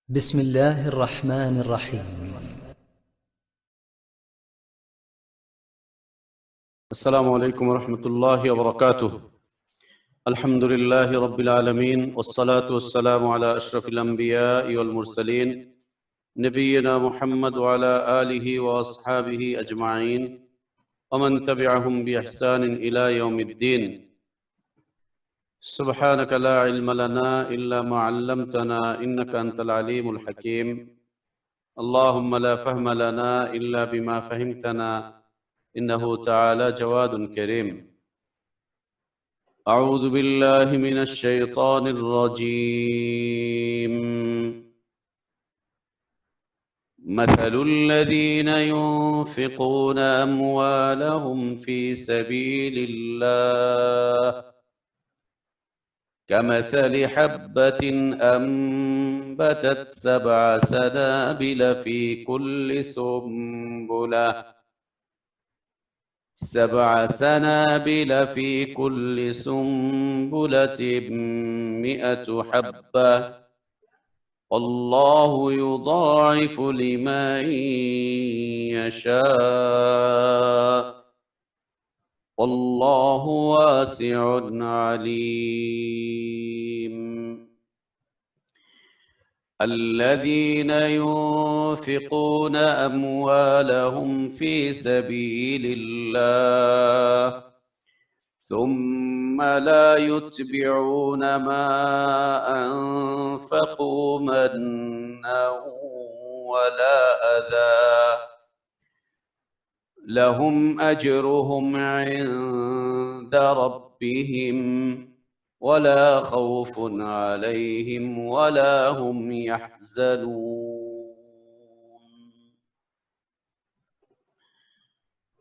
بسم الله الرحمن الرحيم. السلام عليكم ورحمة الله وبركاته. الحمد لله رب العالمين، والصلاة والسلام على أشرف الأنبياء والمرسلين نبينا محمد وعلى آله وأصحابه أجمعين ومن تبعهم بإحسان إلى يوم الدين. سبحانك لا علم لنا إلا ما علمتنا إنك أنت العليم الحكيم. اللهم لا فهم لنا إلا بما فهمتنا إنه تعالى جواد كريم. أعوذ بالله من الشيطان الرجيم. مثل الذين ينفقون أموالهم في سبيل الله كمثل حبة أنبتت 7 سنابل في كل سنبلة 100 حبة، والله يضاعف لمن يشاء، والله واسع عليم. الذين ينفقون أموالهم في سبيل الله ثم لا يتبعون ما أنفقوا منا ولا أذى لهم أجرهم عند ربهم ولا خوف عليهم ولا هم يحزنون.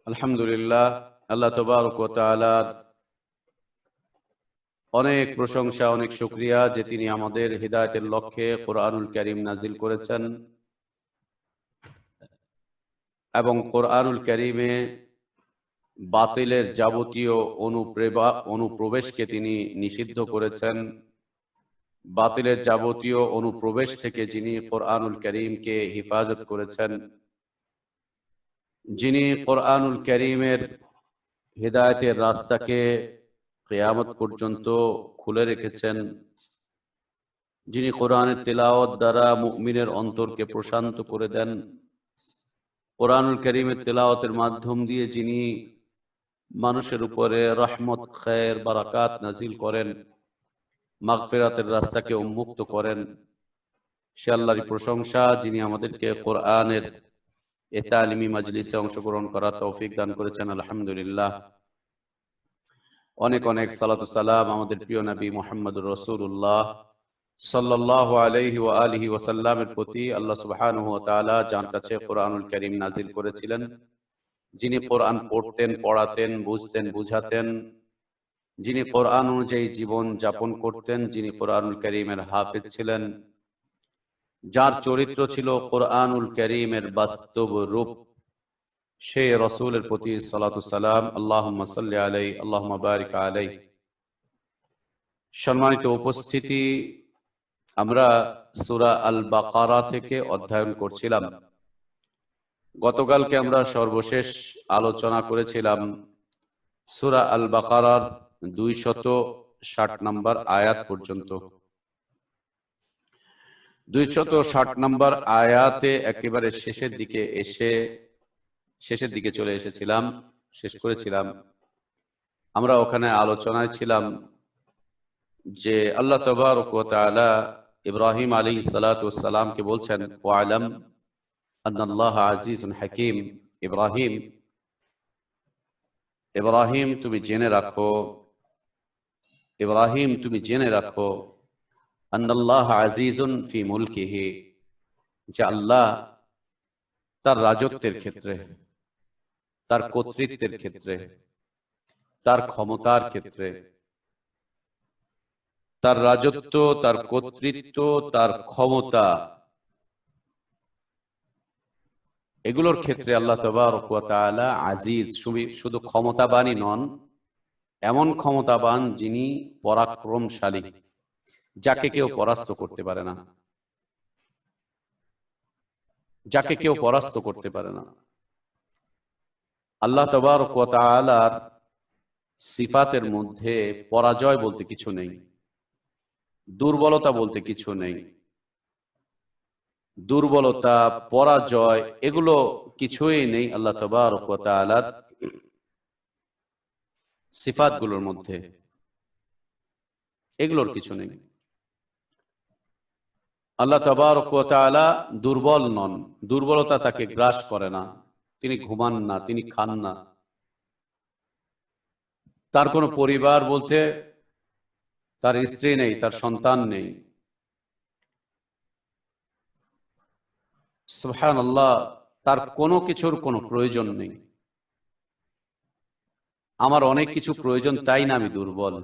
الحمد لله. আল্লাহ তাবারক ওয়া তাআলার অনেক প্রশংসা, অনেক শুকরিয়া যে তিনি আমাদের হিদায়াতের লক্ষ্যে কোরআনুল কারীম নাজিল করেছেন এবং কোরআনুল কারীমে বাতিলের যাবতীয় অনুপ্রবেশকে তিনি নিষিদ্ধ করেছেন। বাতিলের যাবতীয় অনুপ্রবেশ থেকে যিনি কোরআনুল কারীমকে হেফাজত করেছেন, যিনি কোরআনুল কারীমের হিদায়াতের রাস্তাকে কিয়ামত পর্যন্ত খুলে রেখেছেন, যিনি কোরআনের তিলাওয়াত দ্বারা মুমিনের অন্তরকে প্রশান্ত করে দেন, কোরআনুল কারীমের তিলাওয়াতের মাধ্যম দিয়ে যিনি মানুষের উপরে রহমত, খায়ের, বারাকাত নাজিল করেন, মাগফিরাতের রাস্তাকে উন্মুক্ত করেন, সে আল্লাহরই প্রশংসা যিনি আমাদেরকে কোরআনের এই তালিমি মাজলিসে অংশগ্রহণ করার তৌফিক দান করেছেন। আলহামদুলিল্লাহ। অনেক অনেক সালাতু সালাম আমাদের প্রিয় নবী মুহাম্মদুর রাসূলুল্লাহ সাল্লাল্লাহু আলাইহি ওয়া আলিহি ওয়া সাল্লামের প্রতি। আল্লাহ সুবহানাহু ওয়া তাআলা যার কাছে কোরআনুল কারীম নাজিল করেছিলেন, যিনি কোরআন পড়তেন, পড়াতেন, বুঝতেন, বুঝাতেন, যিনি কোরআন অনুযায়ী জীবন যাপন করতেন, যিনি কোরআনুল কারীমের হাফেজ ছিলেন, যার চরিত্র ছিল কোরআনুল কারীমের বাস্তব রূপ, সেই রাসূলের প্রতি সালাতু সালাম। আল্লাহুম্মা সাল্লি আলাইহি আল্লাহুম্মা বারিক আলাইহি। সম্মানিত উপস্থিতি, আমরা সূরা আল বাকারা থেকে অধ্যয়ন করছিলাম। গতকালকে আমরা সর্বশেষ আলোচনা করেছিলাম সূরা আল বাকারার 260 নম্বর আয়াত পর্যন্ত। 260 নম্বর আয়াতে একেবারে শেষের দিকে চলে এসেছিলাম, শেষ করেছিলাম। আমরা ওখানে আলোচনায় ছিলাম যে আল্লাহ তাবারক ওয়া তাআলা ইব্রাহিম আলাইহিস সালাতু ওয়াস সালামকে বলছেন, ওয়ালাম আন্নাল্লাহা আজিজুন হাকীম। ইব্রাহিম তুমি জেনে রাখো আন্নাল্লাহা আজিজুন ফি মুলকিহি, যে আল্লাহ তার রাজত্বের ক্ষেত্রে, তার কর্তৃত্বের ক্ষেত্রে, তার ক্ষমতার ক্ষেত্রে, তার রাজত্ব, তার কর্তৃত্ব, তার ক্ষমতা, এগুলোর ক্ষেত্রে আল্লাহ তাবারক ওয়া তাআলা আজিজ। শুধু ক্ষমতাবানই নন, এমন ক্ষমতাবান যিনি পরাক্রমশালী, যাকে কেউ পরাস্ত করতে পারে না। যাকে কেউ পরাস্ত করতে পারে না। আল্লাহ তাবারক ওয়া তাআলার সিফাতের মধ্যে পরাজয় বলতে কিছু নেই, দুর্বলতা বলতে কিছু নেই। দুর্বলতা, পরাজয় এগুলো কিছুই নেই আল্লাহ তাবারক ওয়া তাআলার সিফাতগুলোর মধ্যে, এগুলোর কিছু নেই। আল্লাহ তাবারক ওয়া তাআলা দুর্বল নন, দুর্বলতা তাকে গ্রাস করে না, তিনি ঘুমান না, তিনি খান না। তার কোনো পরিবার বলতে তার স্ত্রী নেই, তার সন্তান নেই। সুবহানাল্লাহ, তার কোনো কিছুর কোনো প্রয়োজন নেই। আমার অনেক কিছু প্রয়োজন, তাই না আমি দুর্বল।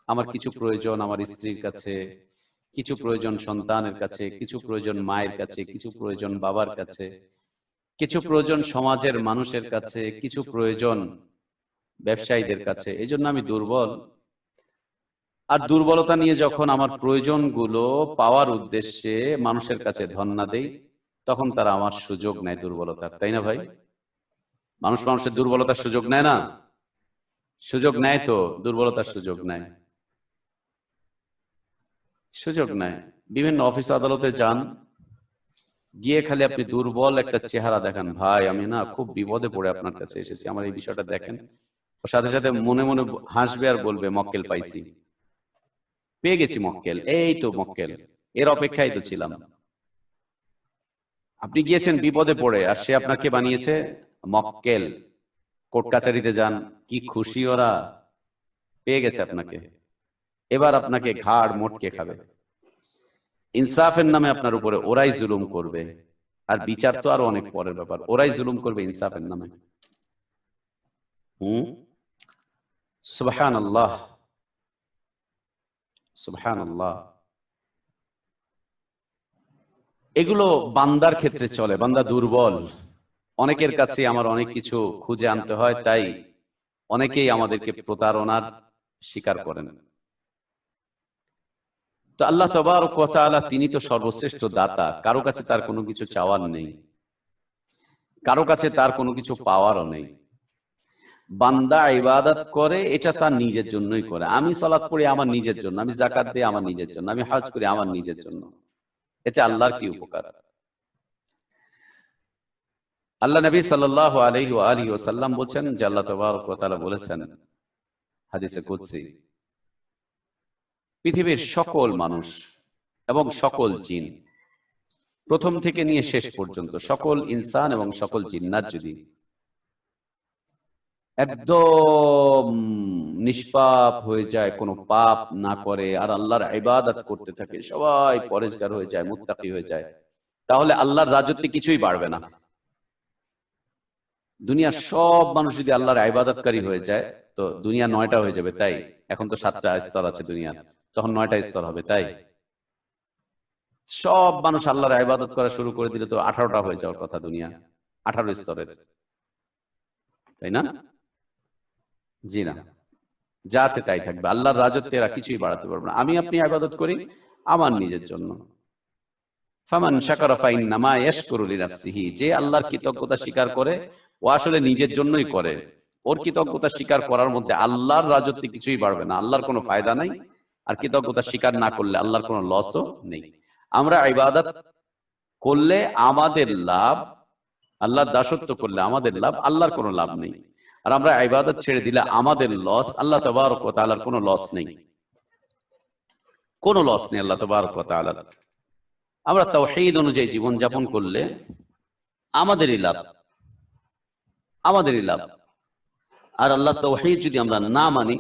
আমার কিছু প্রয়োজন আমার স্ত্রীর কাছে, কিছু প্রয়োজন সন্তানের কাছে, কিছু প্রয়োজন মায়ের কাছে, কিছু প্রয়োজন বাবার কাছে, কিছু প্রয়োজন সমাজের মানুষের কাছে, কিছু প্রয়োজন ব্যবসায়ীদের কাছে। এই জন্য আমি দুর্বল। আর দুর্বলতা নিয়ে যখন আমার প্রয়োজনগুলো পাওয়ার উদ্দেশ্যে মানুষের কাছে ধন্না দেই, তখন তারা আমার সুযোগ নেয় দুর্বলতার, তাই না ভাই? মানুষ মানুষের দুর্বলতার সুযোগ নেয় না? সুযোগ নেয় তো, দুর্বলতার সুযোগ নেয়, সুযোগ নেয়। বিভিন্ন অফিস আদালতে যান, গিয়ে খালি আপনি দুর্বল একটা চেহারা দেখান, ভাই আমি না খুব বিপদে পড়ে আপনার কাছে এসেছি, আমার এই বিষয়টা দেখেন। ওর সাথে সাথে মনে মনে হাসবে আর বলবে মক্কেল পাইছি, পেয়ে গেছি মক্কেল, এই তো মক্কেল, এর অপেক্ষায় তো ছিলাম। আপনি গিয়েছেন বিপদে পড়ে, আর সে আপনাকে বানিয়েছে মক্কেল। কোর্ট কাছারিতে যান, কি খুশি ওরা, পেয়ে গেছে আপনাকে। এবার আপনাকে ঘাড় মোটকে খাবে। ইনসাফের নামে আপনার উপরে ওরাই জুলুম করবে, আর বিচার তো আরো অনেক পরের ব্যাপার। ওরাই জুলুম করবে ইনসাফের নামে। সুবহানাল্লাহ, সুবহানাল্লাহ। এগুলো বান্দার ক্ষেত্রে চলে, বান্দা দুর্বল। অনেকের কাছে আমার অনেক কিছু খুঁজে আনতে হয়, তাই অনেকেই আমাদেরকে প্রতারণার স্বীকার করেন। তো আল্লাহ তাবারক ওয়া তাআলা তিনি তো সর্বশ্রেষ্ঠ দাতা, কারো কাছে তার কোনো কিছু চাওয়ার নেই, কারো কাছে তার কোনো কিছু পাওয়ারও নেই। বান্দা ইবাদত করে এটা তার নিজের জন্যই করে। আমি সালাত পড়ি আমার নিজের জন্য, আমি যাকাত দিই আমার নিজের জন্য, আমি হজ করি আমার নিজের জন্য। এতে আল্লাহর কি উপকার? আল্লাহ নবী সাল্লাল্লাহু আলাইহি ওয়া আলিহি ওয়াসাল্লাম বলেন যে আল্লাহ তাবারক ওয়া তাআলা বলেছেন হাদিসে কুদসি, পৃথিবীর সকল মানুষ এবং সকল জিন, প্রথম থেকে নিয়ে শেষ পর্যন্ত সকল ইনসান এবং সকল জিন্নাত যদি একদম নিষ্পাপ হয়ে যায়, কোনো পাপ না করে, আর আল্লাহর ইবাদত করতে থাকে, সবাই পরেজগার হয়ে যায়, মুত্তাকি হয়ে যায়, তাহলে আল্লাহর রাজত্বে কিছুই বাড়বে না। দুনিয়ার সব মানুষ যদি আল্লাহর ইবাদতকারী হয়ে যায়, তো দুনিয়া 9টা হয়ে যাবে, তাই? এখন তো 7টা স্তর আছে দুনিয়ার, তখন 9টা স্তর হবে, তাই? সব মানুষ আল্লাহর ইবাদত করা শুরু করে দিলে তো 18টা হয়ে যাওয়ার কথা দুনিয়া, 18 স্তরের, তাই না? জি না, যা আছে তাই থাকবে। আল্লাহর রাজত্বে এরা কিছুই বাড়াতে পারবে না। আমি আপনি ইবাদত করি আমার নিজের জন্য। ফামান শাকারা ফাইন্নামা ইয়াশকুরু লিনাফসিহি, যে আল্লাহর কৃতজ্ঞতা স্বীকার করে ও আসলে নিজের জন্যই করে। ওর কৃতজ্ঞতা স্বীকার করার মধ্যে আল্লাহর রাজত্বে কিছুই বাড়বে না, আল্লাহর কোনো ফায়দা নাই। আর কৃতজ্ঞতা স্বীকার না করলে আল্লাহর কোনো লসও নেই। আমরা ইবাদত করলে আমাদের লাভ, আল্লাহর দাসত্ব করলে আমাদের লাভ, আল্লাহর কোনো লাভ নেই। আর আমরা ইবাদত ছেড়ে দিলে আমাদের লস, আল্লাহ তাবারক ওয়া তাআলার কোনো লস নেই, কোনো লস নেই আল্লাহ তাবারক ওয়া তাআলার। আমরা তাওহীদ অনুযায়ী জীবন যাপন করলে আমাদেরই লাভ, আমাদেরই লাভ। আর আল্লাহ তাওহীদ যদি আমরা না মানি,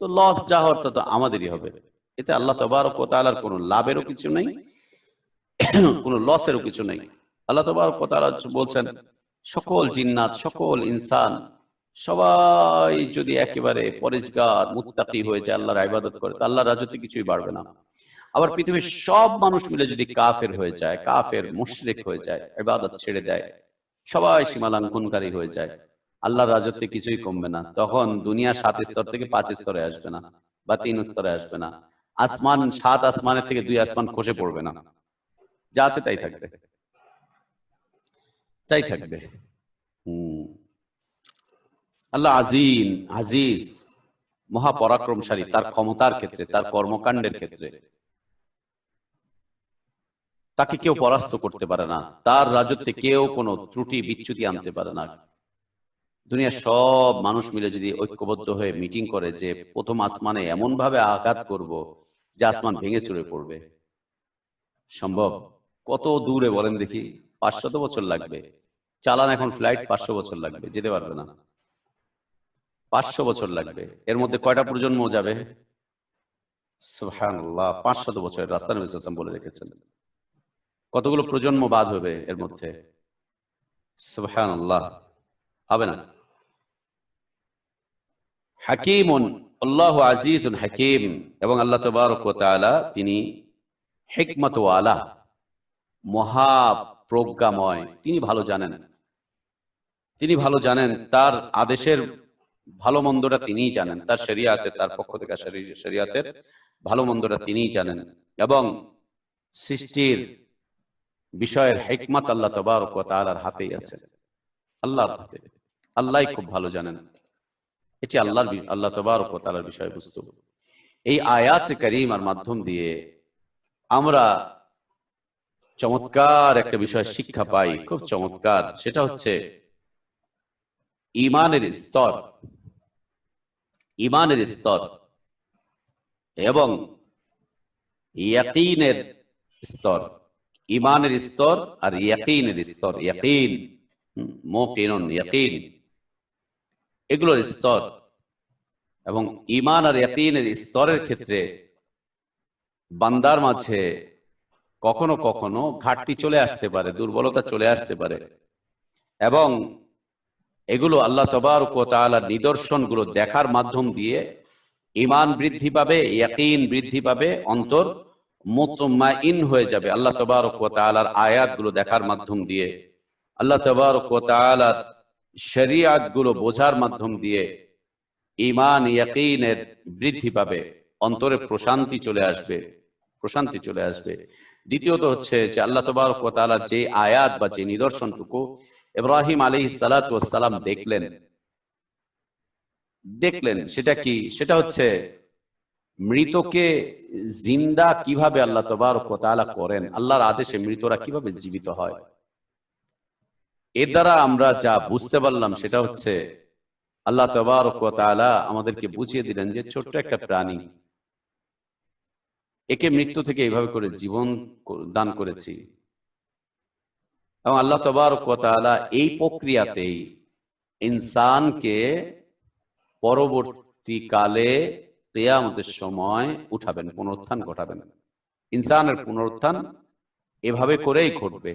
তো লস যা হওয়ার তা তো আমাদেরই হবে। এতে আল্লাহ তাবারক ওয়া তাআলার কোনো লাভেরও কিছু নেই, কোনো লসেরও কিছু নেই। আল্লাহ তাবারক ওয়া তাআলা বলছেন সকল জিন্নাত সকল ইনসান সবাই যদি একেবারে পরেজগার মুত্তাকি হয়ে যায়, আল্লাহর ইবাদত করে, তো আল্লাহর রাজত্বে কিছুই বাড়বে না। আবার পৃথিবীর সব মানুষ মিলে যদি কাফের হয়ে যায়, কাফের মুশরিক হয়ে যায়, ইবাদত ছেড়ে দেয়, সবাই সীমালঙ্ঘনকারী হয়ে যায়, আল্লাহর রাজত্বে কিছুই কমবে না। তখন দুনিয়া 7 স্তর থেকে 5 স্তরে আসবে না, বা 3 স্তরে আসবে না। আসমান 7 আসমানের থেকে 2 আসমান খসে পড়বে না, যা আছে তাই থাকবে। চাই থাকবে। আল্লাহ আজিজ, মহাপরাক্রমশালী, তার ক্ষমতার ক্ষেত্রে, তার কর্মকাণ্ডের ক্ষেত্রে তাকে কেউ পরাস্ত করতে পারে না, তার রাজত্বে কেউ কোনো ত্রুটি বিচ্যুতি আনতে পারে না। দুনিয়ার সব মানুষ মিলে যদি ঐক্যবদ্ধ হয়ে মিটিং করে যে প্রথম আসমানে এমন ভাবে আঘাত করব যে আসমান ভেঙে চুরে পড়বে, সম্ভব? কত দূরে বলেন দেখি? 500 বছর লাগবে। চালান এখন ফ্লাইট, 500 বছর লাগবে, যেতে পারবে না। 500 বছর লাগবে। এর মধ্যে কয়টা প্রজন্ম যাবে? সুবহানাল্লাহ, 500 বছরের রাস্তা নবী সাল্লাল্লাহু আলাইহি ওয়াসাল্লাম বলে রেখেছেন। কতগুলো প্রজন্ম বাদ হবে এর মধ্যে? সুবহানাল্লাহ, হবে না। হাকিমুন, আল্লাহু আজিজুন হাকিম, এবং আল্লাহ তাবারক ওয়া তাআলা তিনি হিকমত ওয়ালা, মহা প্রজ্ঞাময়। তিনি ভালো জানেন, তিনি ভালো জানেন, তার আদেশের ভালো মন্দটা তিনিই জানেন, তার শরিয়াতে, তার পক্ষ থেকে শরিয়াতের ভালো মন্দটা তিনিই জানেন, এবং সৃষ্টির বিষয়ের হিকমত আল্লাহ তাবারক ওয়া তাআলার হাতেই আছে, আল্লাহর হাতে। আল্লাহই খুব ভালো জানেন। এটি আল্লাহ তাবারক ওয়া তাআলার বিষয়বস্তু। এই আয়াত কারীমার মাধ্যম দিয়ে আমরা চমৎকার একটা বিষয় শিক্ষা পাই, খুব চমৎকার। সেটা হচ্ছে ঈমানের স্তর, ঈমানের স্তর এবং ইয়াকিনের স্তর। ঈমানের স্তর আর ইয়াকিনের স্তর। ইয়াকিন, মুকিনুন, ইয়াকিন, এগুলোর স্তর। এবং ঈমান আর ইয়াকিনের স্তরের ক্ষেত্রে বান্দার মাঝে কখনো কখনো ঘাটতি চলে আসতে পারে, দুর্বলতা চলে আসতে পারে, এবং এগুলো আল্লাহ তাবারক ওয়া তাআলার নিদর্শনগুলো দেখার মাধ্যম দিয়ে ঈমান বৃদ্ধি পাবে, ইয়াকিন বৃদ্ধি পাবে, অন্তর মুতমাইন হয়ে যাবে। আল্লাহ তাবারক ওয়া তাআলার আয়াতগুলো দেখার মাধ্যম দিয়ে, আল্লাহ তাবারক ওয়া তাআলার শরীয়তগুলো বোঝার মাধ্যম দিয়ে ঈমান ইয়াকিনের বৃদ্ধি পাবে, অন্তরে প্রশান্তি চলে আসবে, প্রশান্তি চলে আসবে। দ্বিতীয়ত হচ্ছে যে আল্লাহ তাবারক ওয়া তাআলার যে আয়াত বা যে নিদর্শনটুকু ইব্রাহিম আলাইহিস সালাতু ওয়াস সালাম দেখলেন, সেটা কি? সেটা হচ্ছে মৃতকে জিন্দা কিভাবে আল্লাহ তাবারক ওয়া তাআলা করেন, আল্লাহর আদেশে মৃতরা কিভাবে জীবিত হয়। এর দ্বারা আমরা যা বুঝতে পারলাম সেটা হচ্ছে আল্লাহ তাবারক ওয়া তাআলা আমাদেরকে বুঝিয়ে দিলেন যে ছোট্ট একটা প্রাণী, একে মৃত্যু থেকে এইভাবে করে জীবন দান করেছি, এবং আল্লাহ তাবারক ওয়া তাআলা এই প্রক্রিয়াতেই ইনসানকে পরবর্তীকালে কিয়ামতের সময় উঠাবেন, পুনরুত্থান ঘটাবেন। ইনসানের পুনরুত্থান এভাবে করেই ঘটবে,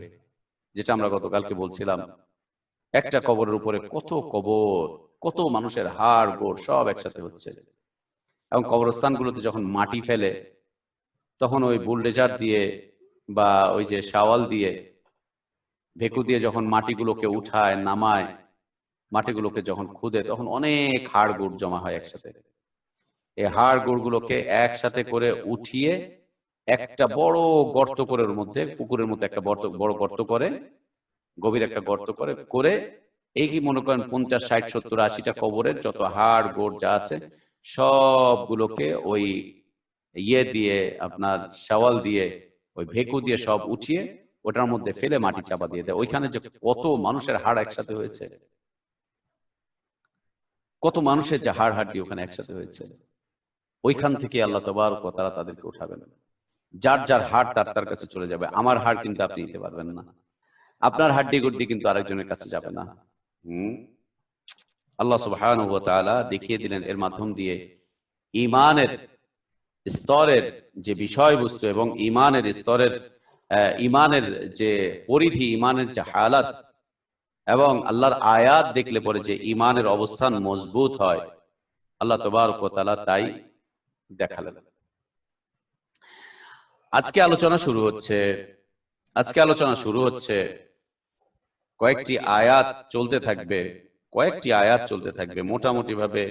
যেটা আমরা গতকালকে বলছিলাম। একটা কবরের উপরে কত কবর, কত মানুষের হাড় গোড় সব একসাথে হচ্ছে, এবং কবরস্থানগুলোতে যখন মাটি ফেলে তখন ওই বুলডেজার দিয়ে বা ওই যে শাওয়াল দিয়ে, ভেকু দিয়ে যখন মাটিগুলোকে উঠায় নামায়, মাটিগুলোকে যখন খুদে, তখন অনেক হাড় গোড় জমা হয় একসাথে। এই হাড় গোড়গুলোকে একসাথে করে উঠিয়ে একটা বড় গর্ত করে, ওর মধ্যে পুকুরের মধ্যে একটা বড় গর্ত করে, গভীর একটা গর্ত করে এই কি মনে করেন 50, 60, 70, 80টা কবরের যত হাড় গোড় যা আছে সবগুলোকে ওই ইয়ে দিয়ে, আপনার শাওয়াল দিয়ে, ওই ভেকু দিয়ে সব উঠিয়ে ওটার মধ্যে ফেলে মাটি চাপা দিয়ে দেয়। ওইখানে যে কত মানুষের হাড় একসাথে হয়েছে, কত মানুষের যে হাড় হাড্ডি ওখানে একসাথে হয়েছে, ওইখান থেকে আল্লাহ তাবারক ওয়া তাআলা তাদেরকে উঠাবেন। যার যার হাড় তার কাছে চলে যাবে। আমার হাড় কিন্তু আপনি নিতে পারবেন না, আপনার হাড্ডি গুড্ডি কিন্তু আরেকজনের কাছে যাবে না। আল্লাহ সুবহানাহু ওয়া তাআলা দেখিয়ে দিলেন এর মাধ্যম দিয়ে ঈমানের স্তরের যে বিষয়বস্তু এবং ঈমানের স্তরের ঈমানের যে পরিধি, ঈমানের যে হালাত, এবং আল্লাহর আয়াত দেখলে পরে যে ঈমানের অবস্থান মজবুত হয়, আল্লাহ তাবারক ওয়া তাআলা তাই দেখালেন। আজকে আলোচনা শুরু হচ্ছে কয়েকটি আয়াত চলতে থাকবে, মোটামুটি ভাবে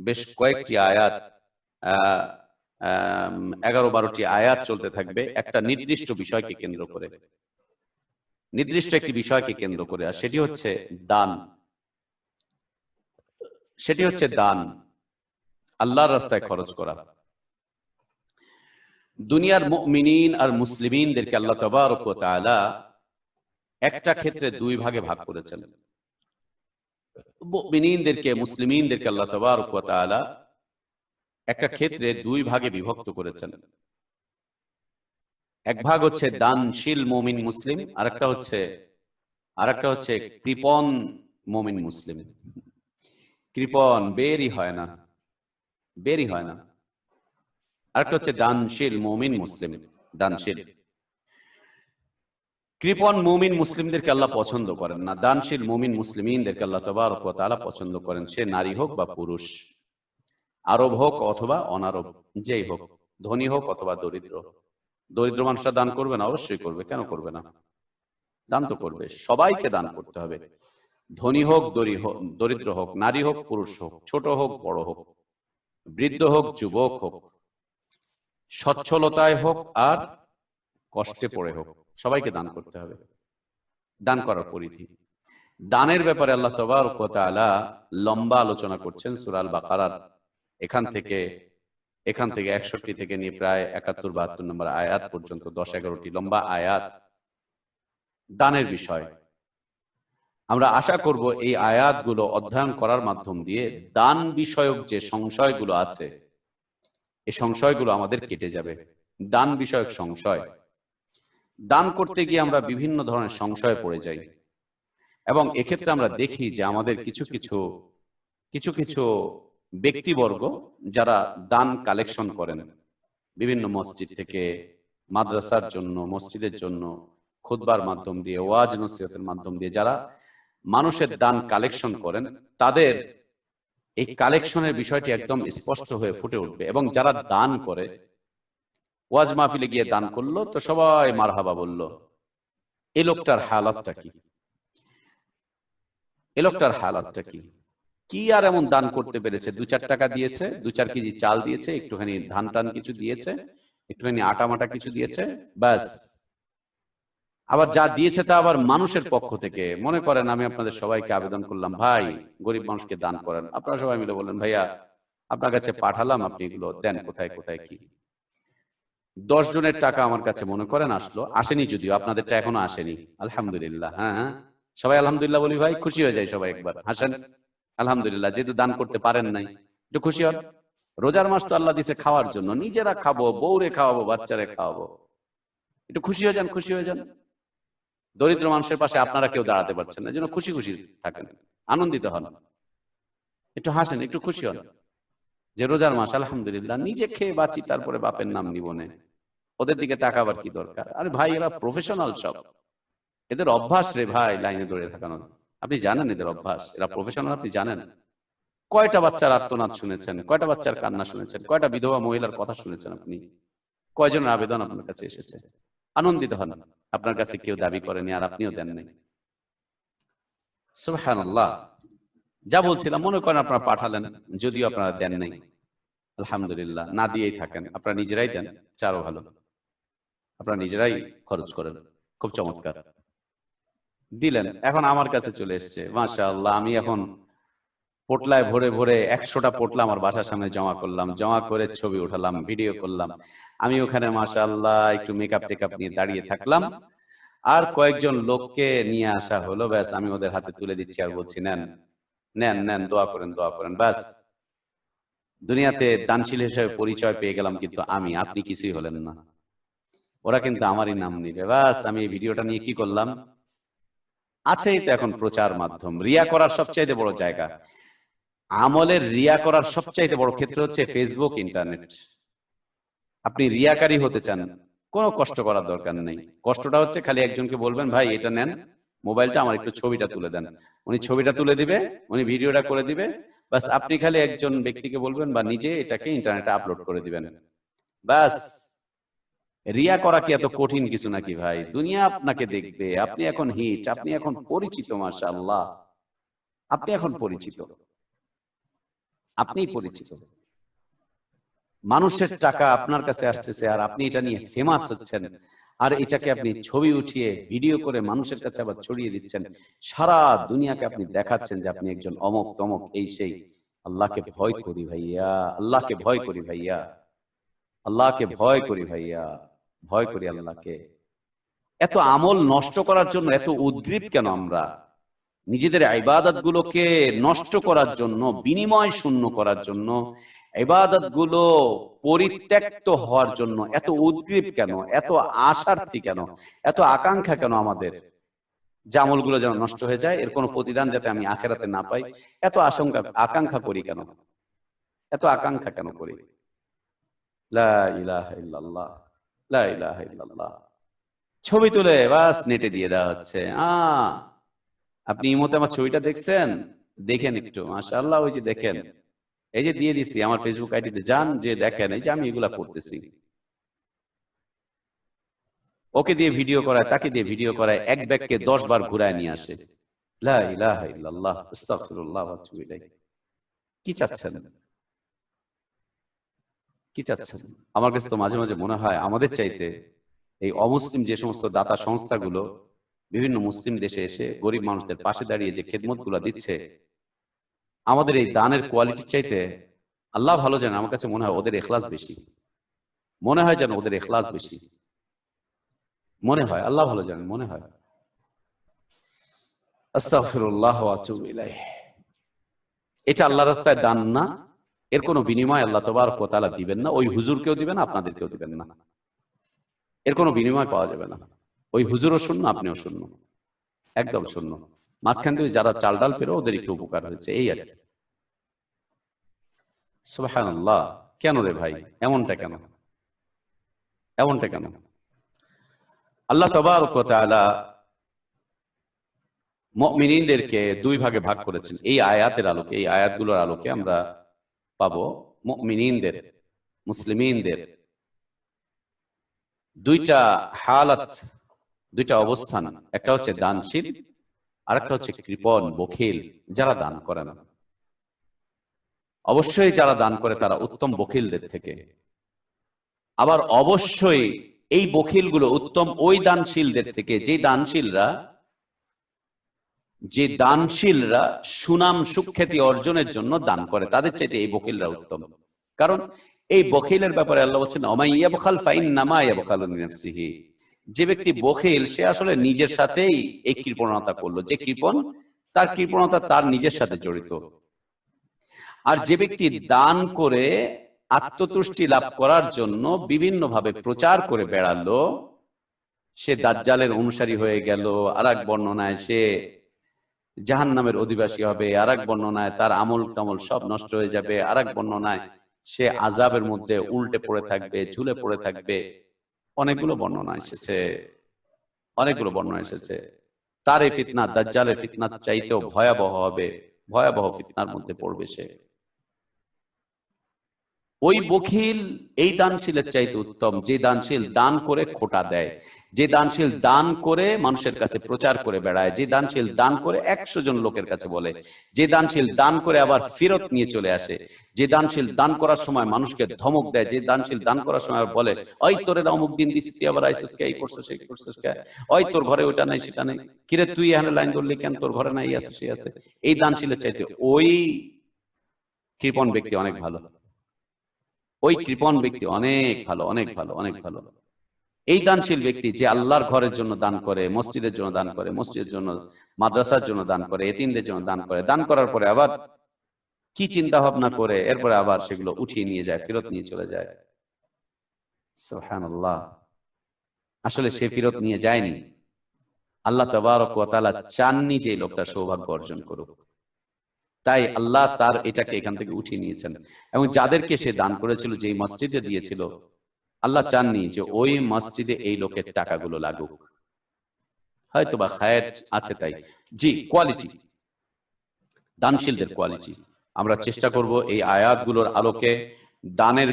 বেশ কয়েকটি আয়াত, 11-12টি আয়াত চলতে থাকবে একটা নির্দিষ্ট বিষয়কে কেন্দ্র করে। নির্দিষ্ট একটি বিষয়কে কেন্দ্র করে, আর সেটি হচ্ছে দান। সেটি হচ্ছে দান, আল্লাহর রাস্তায় খরচ করা। দুনিয়ার মুমিনিন আর মুসলিমিনদেরকে আল্লাহ তাবারক ওয়া তাআলা একটা ক্ষেত্রে দুই ভাগে ভাগ করেছেন। মুমিনিনদেরকে, মুসলিমিনদেরকে আল্লাহ তাবারক ওয়া তাআলা একটা ক্ষেত্রে দুই ভাগে বিভক্ত করেছেন। এক ভাগ হচ্ছে দানশীল মুমিন মুসলিম, আরেকটা হচ্ছে কৃপণ মুমিন মুসলিম। কৃপণ বেরই হয় না। আরেকটা হচ্ছে দানশীল মুমিন মুসলিম। দানশীল কৃপণ মুমিন মুসলিমদেরকে আল্লাহ পছন্দ করেন না। দানশীল মুমিন মুসলিমিনদেরকে আল্লাহ তাবারক ওয়া তাআলা পছন্দ করেন, সে নারী হোক বা পুরুষ, আরব হোক অথবা অনারব, যেই হোক, ধনী হোক অথবা দরিদ্র। দরিদ্র মানুষরা দান করবে না? অবশ্যই করবে, কেন করবে না? দান তো করবে, সবাইকে দান করতে হবে। ধনী হোক দরিদ্র হোক, নারী হোক পুরুষ হোক, ছোট হোক বড় হোক, বৃদ্ধ হোক যুবক হোক, সচ্ছলতায় হোক আর কষ্টে পড়ে হোক, সবাইকে দান করতে হবে। দান করার পরিধি, দানের ব্যাপারে আল্লাহ তাবারক ওয়া তাআলা লম্বা আলোচনা করছেন সূরা আল বাকারার এখান থেকে 61 থেকে নিয়ে প্রায় 71-72 নম্বর আয়াত পর্যন্ত 10-11টি লম্বা আয়াত দানের বিষয়। আমরা আশা করব এই আয়াতগুলো অধ্যয়ন করার মাধ্যম দিয়ে দান বিষয়ক যে সংশয়গুলো আছে, এই সংশয়গুলো আমাদের কেটে যাবে। দান বিষয়ক সংশয়, দান করতে গিয়ে আমরা বিভিন্ন ধরনের সংশয়ে পড়ে যাই, এবং এক্ষেত্রে আমরা দেখি যে আমাদের কিছু কিছু ব্যক্তিবর্গ যারা দান কালেকশন করেন বিভিন্ন মসজিদ থেকে, মাদ্রাসার জন্য, মসজিদের জন্য, খুতবার মাধ্যম দিয়ে, ওয়াজ নসিহতের মাধ্যম দিয়ে যারা মানুষের দান কালেকশন করেন, তাদের এই কালেকশনের বিষয়টি একদম স্পষ্ট হয়ে ফুটে উঠবে। এবং যারা দান করে, ওয়াজ মাহফিলে গিয়ে দান করলো তো সবাই মারহাবা বলল, এই লোকটার হালাতটা কি? এই লোকটার হালাতটা কি? কি আর এমন দান করতে পেরেছে? 2-4 টাকা দিয়েছে, 2-4 কেজি চাল দিয়েছে, একটুখানি ধান টান কিছু দিয়েছে, একটুখানি আটা মাটা কিছু দিয়েছে, ব্যাস। আবার যা দিয়েছে তা আবার মানুষের পক্ষ থেকে। মনে করেন আমি আপনাদের সবাইকে আবেদন করলাম, ভাই গরিব মানুষকে দান করেন, আপনারা সবাই মিলে বললেন, ভাইয়া আপনার কাছে পাঠালাম, আপনি এগুলো দেন, কোথায় কোথায় কি। 10 জনের টাকা আমার কাছে মনে করেন আসলো, আসেনি, যদিও আপনাদেরটা এখনো আসেনি, আলহামদুলিল্লাহ। হ্যাঁ, সবাই আলহামদুলিল্লাহ বলি ভাই, খুশি হয়ে যায় সবাই, একবার হাসেন আলহামদুলিল্লাহ। যেহেতু দান করতে পারেন নাই, একটু খুশি হন। রোজার মাস তো আল্লাহ দিছে খাওয়ার জন্য, নিজেরা খাবো, বউরে খাওয়াবো, বাচ্চারে খাওয়াবো, একটু খুশি হয়ে যান, খুশি হয়ে যান। দরিদ্র মানুষের পাশে আপনারা কেউ দাঁড়াতে পারছেন না, যেন খুশি খুশি থাকেন, আনন্দিত হন, একটু হাসেন, একটু খুশি হন যে রোজার মাস, আলহামদুলিল্লাহ, নিজে খেয়ে বাঁচি, তারপরে বাপের নাম নিবনে। ওদের দিকে তাকাবার কি দরকার? আরে ভাই, এরা প্রফেশনাল সব, এদের অভ্যাস রে ভাই লাইনে দৌড়ে থাকানো। আপনি জানেন এদের অভ্যাস, এরা প্রফেশনাল, আপনি জানেন। কয়টা বাচ্চার আর্তনাদ শুনেছেন, কয়টা বাচ্চার কান্না শুনেছেন, কয়টা বিধবা মহিলার কথা শুনেছেন আপনি? কয়জনের আবেদন আপনার কাছে এসেছে? আনন্দিত হন, আপনার কাছে কেউ দাবি করেনি আর আপনিও দেন নাই। সুবহানাল্লাহ। যা বলছিলাম, মনে করেন আপনারা পাঠালেন, যদিও আপনারা দেন নাই, আলহামদুলিল্লাহ, না দিয়েই থাকেন, আপনারা নিজেরাই দেন, চারও ভালো, আপনারা নিজেরাই খরচ করেন, খুব চমৎকার। দিলেন, এখন আমার কাছে চলে এসছে, মাশাআল্লাহ, আমি এখন পোটলায় ভরে ভরে 100টা পোটলা আমার বাসার সামনে জমা করলাম, জমা করে ছবি উঠালাম, ভিডিও করলাম। আমি ওখানে মাশাআল্লাহ একটু মেকআপ টেকআপ নিয়ে দাঁড়িয়ে থাকলাম, আর কয়েকজন লোককে নিয়ে আসা হলো, ব্যাস আমি ওদের হাতে তুলে দিচ্ছি আর বলছি, নেন নেন নেন, দোয়া করেন, দোয়া করেন, ব্যাস। দুনিয়াতে দানশীল হিসেবে পরিচয় পেয়ে গেলাম, কিন্তু আপনি কিছুই হলেন না। ওরা কিন্তু আমারই নাম নিবে, ব্যাস। আমি এই ভিডিওটা নিয়ে কি করলাম? আছেই তো এখন প্রচার মাধ্যম, রিয়া করার সবচাইতে বড় জায়গা, আমলের রিয়া করার সবচাইতে বড় ক্ষেত্র হচ্ছে ফেসবুক, ইন্টারনেট। আপনি রিয়াকারী হতে চান, কোনো কষ্ট করার দরকার নেই। কষ্টটা হচ্ছে খালি একজনকে বলবেন, ভাই এটা নেন মোবাইলটা, আমার একটু ছবিটা তুলে দেন, উনি ছবিটা তুলে দিবে, উনি ভিডিওটা করে দিবে, বাস। আপনি খালি একজন ব্যক্তিকে বলবেন বা নিজে এটাকে ইন্টারনেটে আপলোড করে দিবেন, বাস। রিয়া করা কি এত কঠিন কিছু নাকি ভাই? দুনিয়া আপনাকে দেখবে, আপনি এখন হিট, আপনি এখন পরিচিত, মাশাআল্লাহ, আপনি এখন পরিচিত, আপনিই পরিচিত। মানুষের টাকা আপনার কাছে আসতেছে আর আপনি এটা নিয়ে ফেমাস হচ্ছেন, আর এটাকে আপনি ছবি উঠিয়ে ভিডিও করে মানুষের কাছে আবার ছড়িয়ে দিচ্ছেন, সারা দুনিয়াকে আপনি দেখাচ্ছেন যে আপনি একজন অমক তমক এই সেই। আল্লাহকে ভয় করি ভাইয়া, আল্লাহকে ভয় করি ভাইয়া, আল্লাহকে ভয় করি ভাইয়া, ভয় করি আল্লাহকে। এত আমল নষ্ট করার জন্য এত উদ্গ্রীব কেন আমরা? নিজেদের ইবাদত গুলোকে নষ্ট করার জন্য, বিনিময় শূন্য করার জন্য, ইবাদত গুলো পরিত্যক্ত হওয়ার জন্য এত উদ্গ্রীব কেন, এত আশার্থী কেন, এত আকাঙ্ক্ষা কেন আমাদের? যে আমলগুলো যেন নষ্ট হয়ে যায়, এর কোনো প্রতিদান যাতে আমি আখেরাতে না পাই, এত আকাঙ্ক্ষা করি কেন? এত আকাঙ্ক্ষা কেন করি? লা ইলাহা ইল্লাল্লাহ, লা ইলাহা ইল্লাল্লাহ। ছবি তুলে বাস নেটে দিয়ে দেওয়া হচ্ছে। আপনি ইমোতে আমার ছবিটা দেখছেন? দেখেন একটু, মাশাআল্লাহ, ওই যে দেখেন, এই যে দিয়ে দিছি আমার ফেসবুক আইডিতে, যান যে দেখেন, এই যে আমি এগুলা করতেছি। ওকে দিয়ে ভিডিও করায়, তাকে দিয়ে ভিডিও করায়, এক ব্যাগকে 10 বার ঘুরায় নিয়ে আসে। লা ইলাহা ইল্লাল্লাহ, আস্তাগফিরুল্লাহ ওয়া আতুবু ইলাইহি। কি চাচ্ছেন? কি চাচ্ছেন? আমার কাছে তো মাঝে মাঝে মনে হয় আমাদের চাইতে এই অমুসলিম যে সমস্ত দাতা সংস্থাগুলো বিভিন্ন মুসলিম দেশে এসে গরিব মানুষদের পাশে দাঁড়িয়ে যে খেদমত গুলা দিচ্ছে, আমাদের এই দানের কোয়ালিটি চাইতে আল্লাহ ভালো জানেন, আমার কাছে মনে হয় ওদের ইখলাস বেশি। মনে হয় যেন ওদের ইখলাস বেশি, মনে হয়, আল্লাহ ভালো জানেন, মনে হয়। আস্তাগফিরুল্লাহ ওয়া আতুবু ইলাইহি। এটা আল্লাহর রাস্তায় দান না, এর কোনো বিনিময় আল্লাহ তাবারক ওয়া তাআলা দিবেন না, ওই হুজুরকেও দিবেন না, আপনাদেরকেও দিবেন না। এর কোনো বিনিময় পাওয়া যাবে না। ওই হুজুরও শূন্য, আপনিও শূন্য, একদম শূন্য। মাঝখান থেকে যারা চাল ডাল পেরো ওদের একটু উপকার হয়েছে, এই আর কি। সুবহানাল্লাহ। কেন রে ভাই, এমনটা কেন? এমনটা কেন? আল্লাহ তাবারক ওয়া তাআলা মুমিনদেরকে দুই ভাগে ভাগ করেছেন। এই আয়াতের আলোকে, এই আয়াতগুলোর আলোকে আমরা পাবো মুমিনদের, মুসলিমিনদের দুইটা হালাত, দুইটা অবস্থান। একটা হচ্ছে দানশীল, আর একটা হচ্ছে কৃপণ, বখিল, যারা দান করে না। অবশ্যই যারা দান করে তারা উত্তম বখিলদের থেকে। আবার অবশ্যই এই বখিলগুলো উত্তম ওই দানশীলদের থেকে যে দানশীলরা সুনাম সুখ্যাতি অর্জনের জন্য দান করে, তাদের চাইতে এই বখিলরা উত্তম। কারণ এই বখিলের ব্যাপারে আল্লাহ বলছেন, ওমাই ইয়াবখাল ফাইন্নামা ইয়াবখালু লিনাফসিহি। যে ব্যক্তি বখিল সে আসলে নিজের সাথেই এই কৃপণতা করলো। যে কৃপণ, তার কৃপণতা তার নিজের সাথে জড়িত। আর যে ব্যক্তি দান করে আত্মতুষ্টি লাভ করার জন্য বিভিন্ন ভাবে প্রচার করে বেড়ালো, সে দাজ্জালের অনুসারী হয়ে গেল। আর এক বর্ণনায় সে জাহান্নামের অধিবাসী হবে, আর এক বর্ণনায় তার আমল টামল সব নষ্ট হয়ে যাবে, আর এক বর্ণনায় সে আযাবের মধ্যে উল্টে পড়ে থাকবে, ঝুলে পড়ে থাকবে। অনেকগুলো বর্ণনা এসেছে, অনেকগুলো বর্ণনা এসেছে। তার এই ফিতনা দাজ্জালের ফিতনার চাইতেও ভয়াবহ হবে, ভয়াবহ ফিতনার মধ্যে পড়বে সে। ওই বখিল এই দানশীলের চাইতে উত্তম, যে দানশীল দান করে খোটা দেয়, যে দানশীল দান করে মানুষের কাছে প্রচার করে বেড়ায়, যে দানশীল দান করে 100 জন লোকের কাছে বলে, যে দানশীল দান করে আবার ফেরত নিয়ে চলে আসে, যে দানশীল দান করার সময় মানুষকে ধমক দেয়, যে দানশীল দান করার সময় বলে, ওই তোরে অমুক দিন দিছি, তুই আবার আইসিস কে, এই করছিস সেই করছিস কে, ওই তোর ঘরে ওইটা নাই সেটা নেই, কিরে তুই এখানে লাইন ধরলি কেন, তোর ঘরে নাই আছে সে আছে। এই দানশীলের চাইতে ওই কৃপণ ব্যক্তি অনেক ভালো, ওই কৃপণ ব্যক্তি অনেক ভালো, অনেক ভালো, অনেক ভালো। এই দানশীল ব্যক্তি যে আল্লাহর ঘরের জন্য দান করে, মসজিদের জন্য দান করে, মসজিদের জন্য, মাদ্রাসার জন্য দান করে, এতিমদের জন্য দান করে, দান করার পরে আবার কি চিন্তা ভাবনা করে এরপরে আবার সেগুলো উঠিয়ে নিয়ে যায়, ফেরত নিয়ে চলে যায়। সুবহানাল্লাহ। আসলে সে ফেরত নিয়ে যায়নি, আল্লাহ তাবারক ওয়া তাআলা চাননি যে লোকটা সৌভাগ্য অর্জন করুক, তাই আল্লাহ তার এটাকে এখান থেকে উঠিয়ে নিয়েছেন। এবং যাদেরকে সে দান করেছিল, যে মসজিদে দিয়েছিল, আল্লাহ চাননি যে ওই মসজিদে এই লোকের টাকাগুলো লাগুক। হয়তো বা খায়ের আছে তাই। জি, কোয়ালিটি, দানশীলদের কোয়ালিটি আমরা চেষ্টা করব এই আয়াতগুলোর আলোকে দানের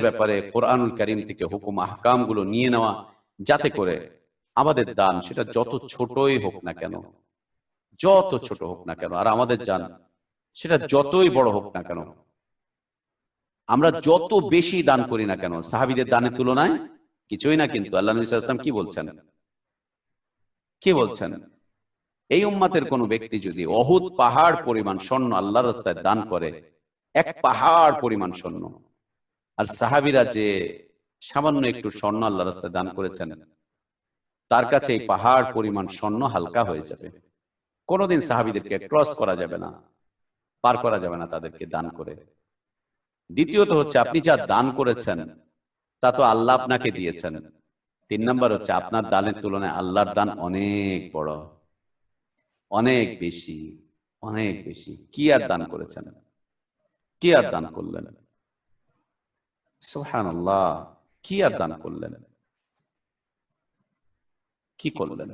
ব্যাপারে কোরআনুল কারীম থেকে হুকুম আহকাম গুলো নিয়ে নেওয়া, যাতে করে আমাদের দান সেটা যত ছোটই হোক না কেন, যত ছোট হোক না কেন, আর আমাদের দান সেটা যতই বড় হোক না কেন, আমরা যত বেশি দান করি না কেন সাহাবীদের দানের তুলনায়, কিছুই না। কিন্তু আল্লাহ নবী সাল্লাল্লাহু আলাইহি ওয়াসাল্লাম কি বলছেন? এই উম্মতের কোন ব্যক্তি যদি অহুদ পাহাড় পরিমাণ স্বর্ণ আল্লাহর রাস্তায় দান করে, এক পাহাড় পরিমাণ স্বর্ণ, আর সাহাবীরা যে সামান্য একটু স্বর্ণ আল্লাহর রাস্তায় দান করেছেন, তার কাছে এই পাহাড় পরিমাণ স্বর্ণ হালকা হয়ে যাবে। কোনোদিন সাহাবীদেরকে ক্রস করা যাবে না, পার করা যাবে না তাদেরকে দান করে। দ্বিতীয়ত হচ্ছে, আপনি যা দান করেছেন তা তো আল্লাহ আপনাকে দিয়েছেন। 3 নাম্বার হচ্ছে, আপনার দানের তুলনায় আল্লাহর দান অনেক বড়, অনেক বেশি, অনেক বেশি। কি আর দান করেছেন, কি আর দান করলেন? সুবহানাল্লাহ, কি আর দান করলেন, কি করলেন?